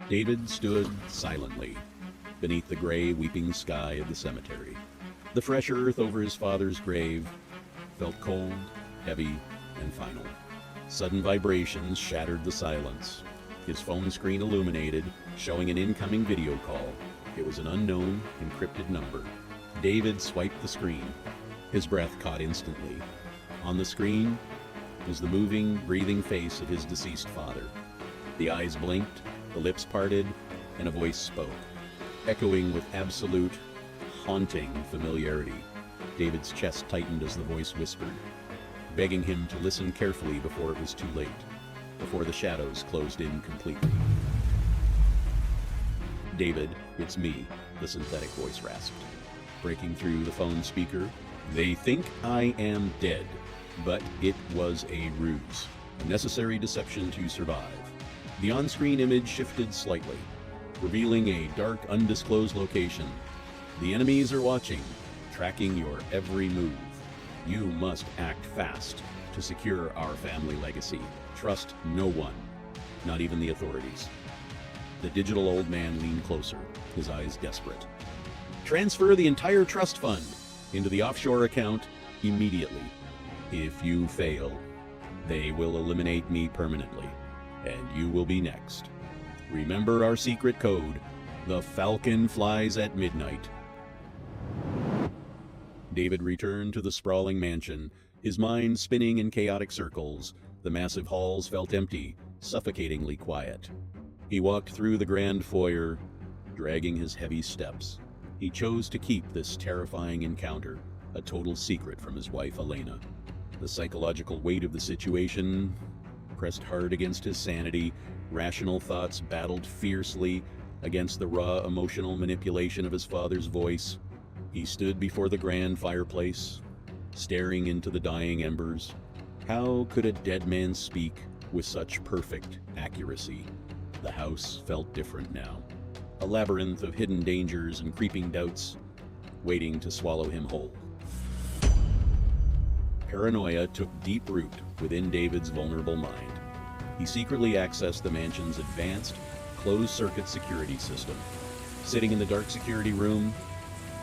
David stood silently beneath the gray, weeping sky of the cemetery. The fresh earth over his father's grave felt cold, heavy, and final. Sudden vibrations shattered the silence. His phone screen illuminated, showing an incoming video call. It was an unknown, encrypted number. David swiped the screen. His breath caught instantly. On the screen was the moving, breathing face of his deceased father. The eyes blinked, the lips parted, and a voice spoke, echoing with absolute, haunting familiarity. David's chest tightened as the voice whispered, begging him to listen carefully before it was too late, before the shadows closed in completely. "David, it's me," the synthetic voice rasped, breaking through the phone speaker. "They think I am dead, but it was a ruse, a necessary deception to survive." The on-screen image shifted slightly, revealing a dark, undisclosed location. "The enemies are watching, tracking your every move. You must act fast to secure our family legacy. Trust no one, not even the authorities." The digital old man leaned closer, his eyes desperate. "Transfer the entire trust fund into the offshore account immediately. If you fail, they will eliminate me permanently, and you will be next. Remember our secret code. The Falcon flies at midnight." David returned to the sprawling mansion, his mind spinning in chaotic circles. The massive halls felt empty, suffocatingly quiet. He walked through the grand foyer, dragging his heavy steps. He chose to keep this terrifying encounter a total secret from his wife, Elena. The psychological weight of the situation pressed hard against his sanity. Rational thoughts battled fiercely against the raw emotional manipulation of his father's voice. He stood before the grand fireplace, staring into the dying embers. How could a dead man speak with such perfect accuracy? The house felt different now, a labyrinth of hidden dangers and creeping doubts waiting to swallow him whole. Paranoia took deep root within David's vulnerable mind. He secretly accessed the mansion's advanced, closed-circuit security system. Sitting in the dark security room,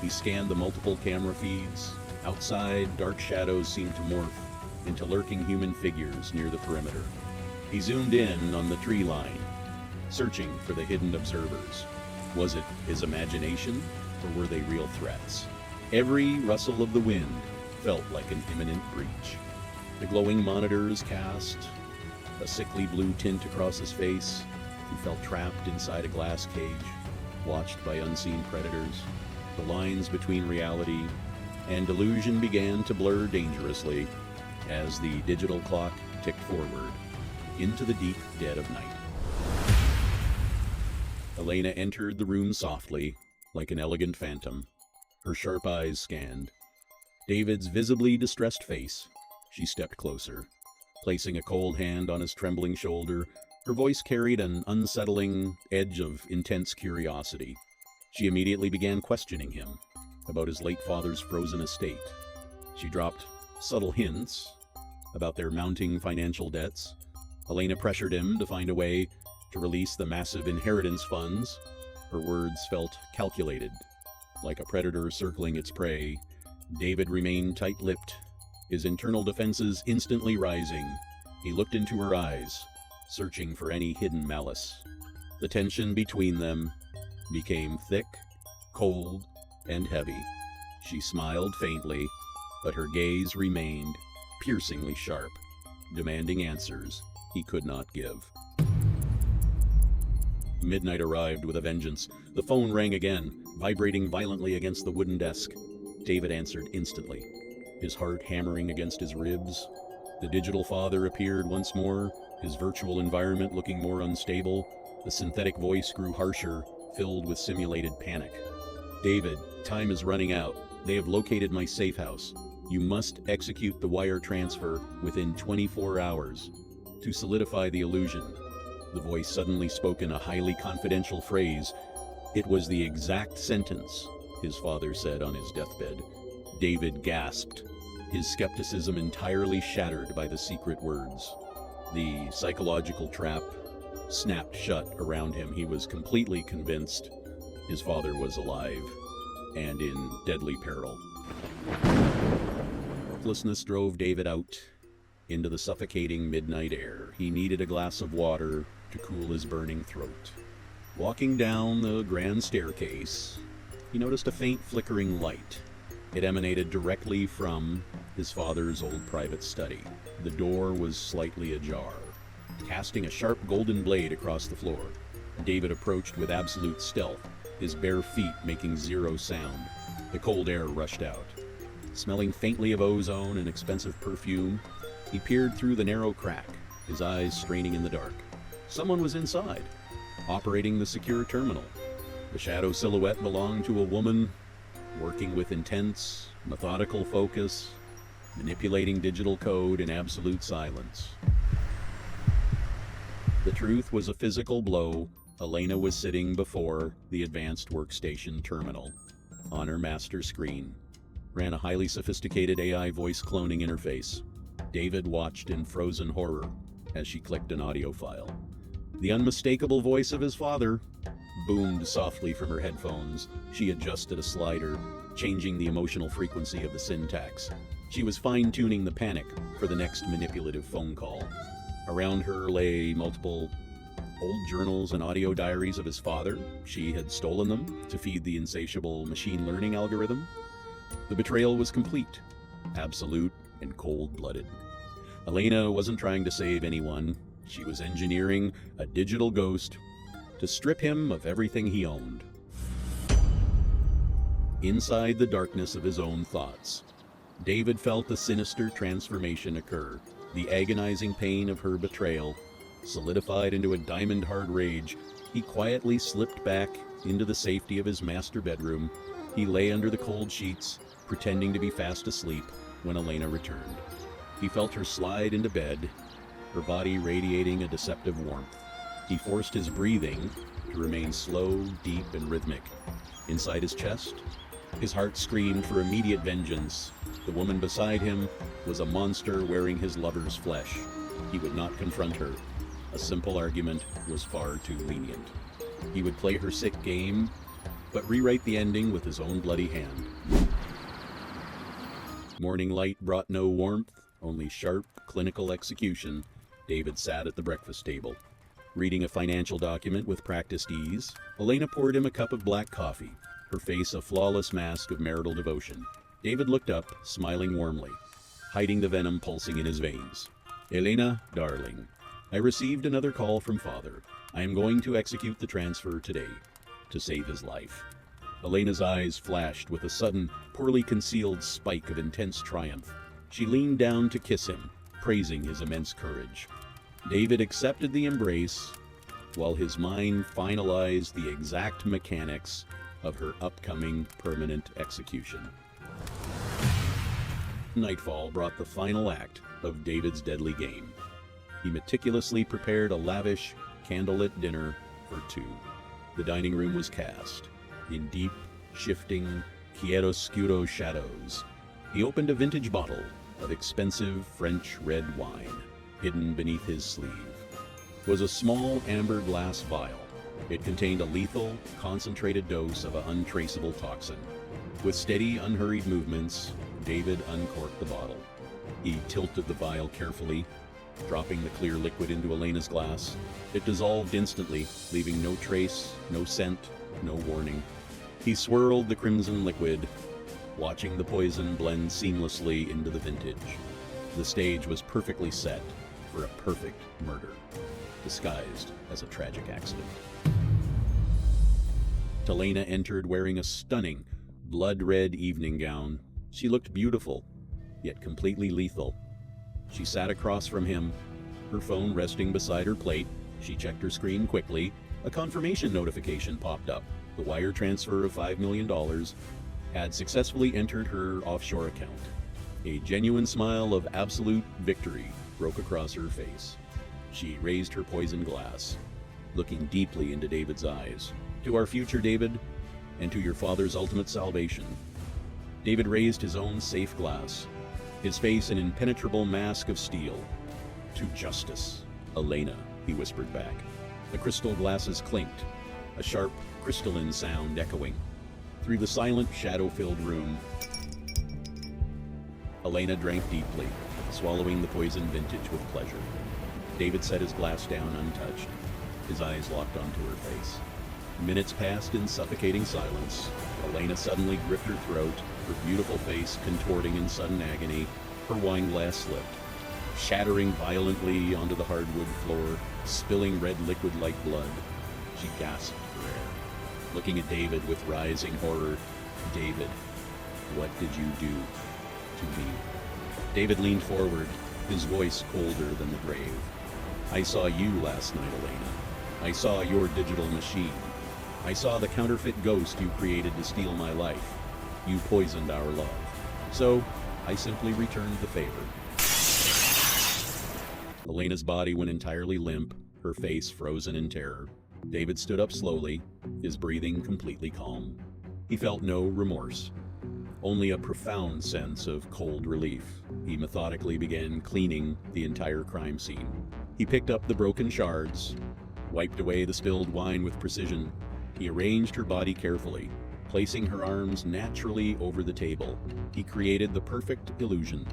he scanned the multiple camera feeds. Outside, dark shadows seemed to morph into lurking human figures near the perimeter. He zoomed in on the tree line, searching for the hidden observers. Was it his imagination, or were they real threats? Every rustle of the wind felt like an imminent breach. The glowing monitors cast a sickly blue tint across his face. He felt trapped inside a glass cage, watched by unseen predators. The lines between reality and delusion began to blur dangerously as the digital clock ticked forward into the deep dead of night. Elena entered the room softly, like an elegant phantom. Her sharp eyes scanned David's visibly distressed face. She stepped closer, placing a cold hand on his trembling shoulder. Her voice carried an unsettling edge of intense curiosity. She immediately began questioning him about his late father's frozen estate. She dropped subtle hints about their mounting financial debts. Elena pressured him to find a way to release the massive inheritance funds. Her words felt calculated, like a predator circling its prey. David remained tight-lipped, his internal defenses instantly rising. He looked into her eyes, searching for any hidden malice. The tension between them became thick, cold, and heavy. She smiled faintly, but her gaze remained piercingly sharp, demanding answers he could not give. Midnight arrived with a vengeance. The phone rang again, vibrating violently against the wooden desk. David answered instantly, his heart hammering against his ribs. The digital father appeared once more, his virtual environment looking more unstable. The synthetic voice grew harsher, filled with simulated panic. "David, time is running out. They have located my safe house. You must execute the wire transfer within 24 hours to solidify the illusion." The voice suddenly spoke in a highly confidential phrase. It was the exact sentence his father said on his deathbed. David gasped, his skepticism entirely shattered by the secret words. The psychological trap snapped shut around him, he was completely convinced his father was alive and in deadly peril. Breathlessness drove David out into the suffocating midnight air. He needed a glass of water to cool his burning throat. Walking down the grand staircase, he noticed a faint flickering light. It emanated directly from his father's old private study. The door was slightly ajar, casting a sharp golden blade across the floor. David approached with absolute stealth, his bare feet making zero sound. The cold air rushed out. Smelling faintly of ozone and expensive perfume, he peered through the narrow crack, his eyes straining in the dark. Someone was inside, operating the secure terminal. The shadow silhouette belonged to a woman, working with intense, methodical focus, manipulating digital code in absolute silence. The truth was a physical blow. Elena was sitting before the advanced workstation terminal. On her master screen ran a highly sophisticated AI voice cloning interface. David watched in frozen horror as she clicked an audio file. The unmistakable voice of his father boomed softly from her headphones. She adjusted a slider, changing the emotional frequency of the syntax. She was fine-tuning the panic for the next manipulative phone call. Around her lay multiple old journals and audio diaries of his father. She had stolen them to feed the insatiable machine learning algorithm. The betrayal was complete, absolute, and cold-blooded. Elena wasn't trying to save anyone. She was engineering a digital ghost to strip him of everything he owned. Inside the darkness of his own thoughts, David felt a sinister transformation occur. The agonizing pain of her betrayal solidified into a diamond-hard rage. He quietly slipped back into the safety of his master bedroom. He lay under the cold sheets, pretending to be fast asleep when Elena returned. He felt her slide into bed, her body radiating a deceptive warmth. He forced his breathing to remain slow, deep, and rhythmic. Inside his chest, his heart screamed for immediate vengeance. The woman beside him was a monster wearing his lover's flesh. He would not confront her. A simple argument was far too lenient. He would play her sick game, but rewrite the ending with his own bloody hand. Morning light brought no warmth, only sharp, clinical execution. David sat at the breakfast table, reading a financial document with practiced ease. Elena poured him a cup of black coffee, her face a flawless mask of marital devotion. David looked up, smiling warmly, hiding the venom pulsing in his veins. "Elena, darling, I received another call from Father. I am going to execute the transfer today to save his life." Elena's eyes flashed with a sudden, poorly concealed spike of intense triumph. She leaned down to kiss him, praising his immense courage. David accepted the embrace, while his mind finalized the exact mechanics of her upcoming permanent execution. Nightfall brought the final act of David's deadly game. He meticulously prepared a lavish, candlelit dinner for two. The dining room was cast in deep, shifting, chiaroscuro shadows. He opened a vintage bottle of expensive French red wine. Hidden beneath his sleeve was a small amber glass vial. It contained a lethal, concentrated dose of an untraceable toxin. With steady, unhurried movements, David uncorked the bottle. He tilted the vial carefully, dropping the clear liquid into Elena's glass. It dissolved instantly, leaving no trace, no scent, no warning. He swirled the crimson liquid, watching the poison blend seamlessly into the vintage. The stage was perfectly set for a perfect murder, disguised as a tragic accident. Elena entered wearing a stunning, blood-red evening gown. She looked beautiful, yet completely lethal. She sat across from him, her phone resting beside her plate. She checked her screen quickly. A confirmation notification popped up. The wire transfer of $5 million had successfully entered her offshore account. A genuine smile of absolute victory broke across her face. She raised her poisoned glass, looking deeply into David's eyes. "To our future, David, and to your father's ultimate salvation." David raised his own safe glass, his face an impenetrable mask of steel. "To justice, Elena," he whispered back. The crystal glasses clinked, a sharp, crystalline sound echoing. Through the silent, shadow-filled room, Elena drank deeply, swallowing the poison vintage with pleasure. David set his glass down untouched, his eyes locked onto her face. Minutes passed in suffocating silence. Elena suddenly gripped her throat, her beautiful face contorting in sudden agony. Her wine glass slipped, shattering violently onto the hardwood floor, spilling red liquid like blood. She gasped for air, looking at David with rising horror. "David, what did you do to me?" David leaned forward, his voice colder than the grave. "I saw you last night, Elena. I saw your digital machine. I saw the counterfeit ghost you created to steal my life. You poisoned our love. So, I simply returned the favor." Elena's body went entirely limp, her face frozen in terror. David stood up slowly, his breathing completely calm. He felt no remorse, only a profound sense of cold relief. He methodically began cleaning the entire crime scene. He picked up the broken shards, wiped away the spilled wine with precision. He arranged her body carefully, placing her arms naturally over the table. He created the perfect illusion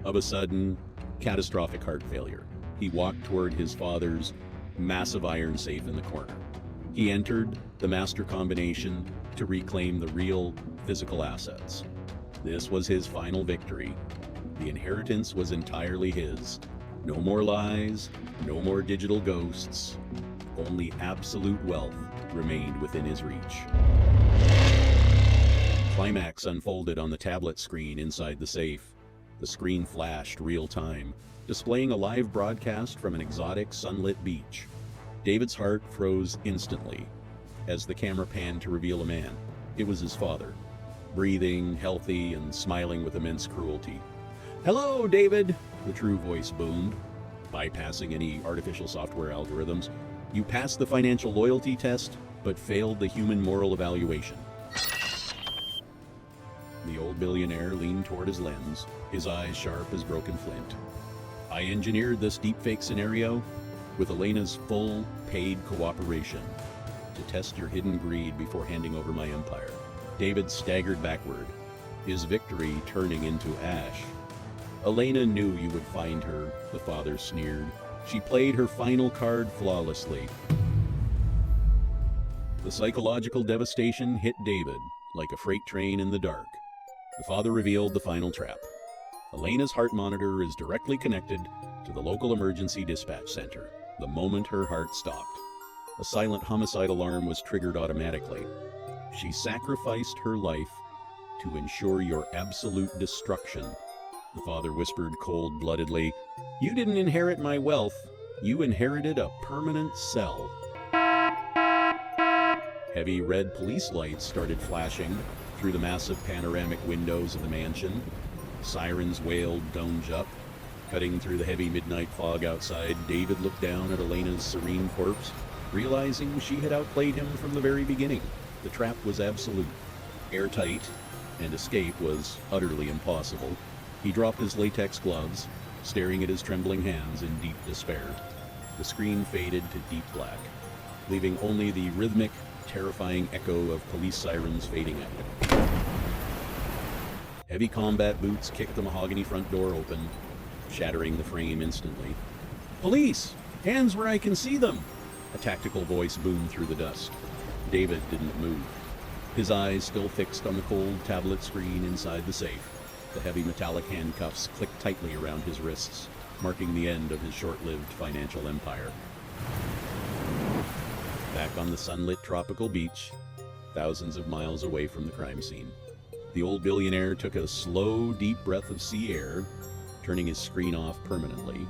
of a sudden, catastrophic heart failure. He walked toward his father's massive iron safe in the corner. He entered the master combination to reclaim the real physical assets. This was his final victory. The inheritance was entirely his. No more lies, no more digital ghosts. Only absolute wealth remained within his reach. Climax unfolded on the tablet screen inside the safe. The screen flashed real time, displaying a live broadcast from an exotic sunlit beach. David's heart froze instantly as the camera panned to reveal a man. It was his father, breathing, healthy, and smiling with immense cruelty. "Hello, David," the true voice boomed, bypassing any artificial software algorithms. "You passed the financial loyalty test, but failed the human moral evaluation." The old billionaire leaned toward his lens, his eyes sharp as broken flint. "I engineered this deepfake scenario with Elena's full, paid cooperation to test your hidden greed before handing over my empire." David staggered backward, his victory turning into ash. "Elena knew you would find her," the father sneered. "She played her final card flawlessly." The psychological devastation hit David like a freight train in the dark. The father revealed the final trap. Elena's heart monitor is directly connected to the local emergency dispatch center. The moment her heart stopped, a silent homicide alarm was triggered automatically. She sacrificed her life to ensure your absolute destruction. The father whispered cold-bloodedly, "You didn't inherit my wealth. You inherited a permanent cell." Heavy red police lights started flashing through the massive panoramic windows of the mansion. Sirens wailed domes up. Cutting through the heavy midnight fog outside, David looked down at Elena's serene corpse, realizing she had outplayed him from the very beginning. The trap was absolute, airtight, and escape was utterly impossible. He dropped his latex gloves, staring at his trembling hands in deep despair. The screen faded to deep black, leaving only the rhythmic, terrifying echo of police sirens fading out. Heavy combat boots kicked the mahogany front door open, shattering the frame instantly. "Police! Hands where I can see them!" A tactical voice boomed through the dust. David didn't move, his eyes still fixed on the cold tablet screen inside the safe. The heavy metallic handcuffs clicked tightly around his wrists, marking the end of his short-lived financial empire. Back on the sunlit tropical beach, thousands of miles away from the crime scene, the old billionaire took a slow, deep breath of sea air, turning his screen off permanently.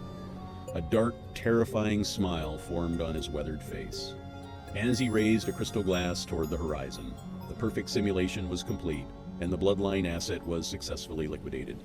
A dark, terrifying smile formed on his weathered face. As he raised a crystal glass toward the horizon, the perfect simulation was complete, and the bloodline asset was successfully liquidated.